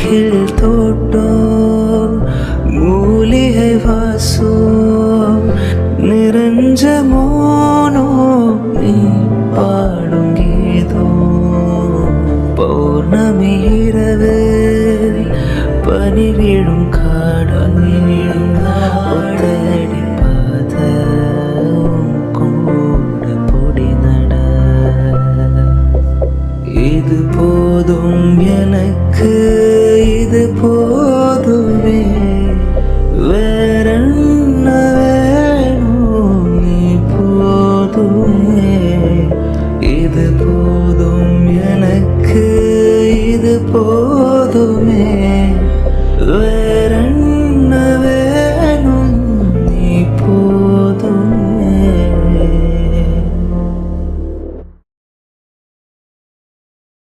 மூங்கில் தோட்டம் மூலிகை வாசம் நிறைஞ்ச மோனோ நீ பாடும் கீதம் பௌர்ணமி இரவு பனி விழும் காடடி பாத கூட பொடி நட இது போதும் எனக்கு இது போதுமே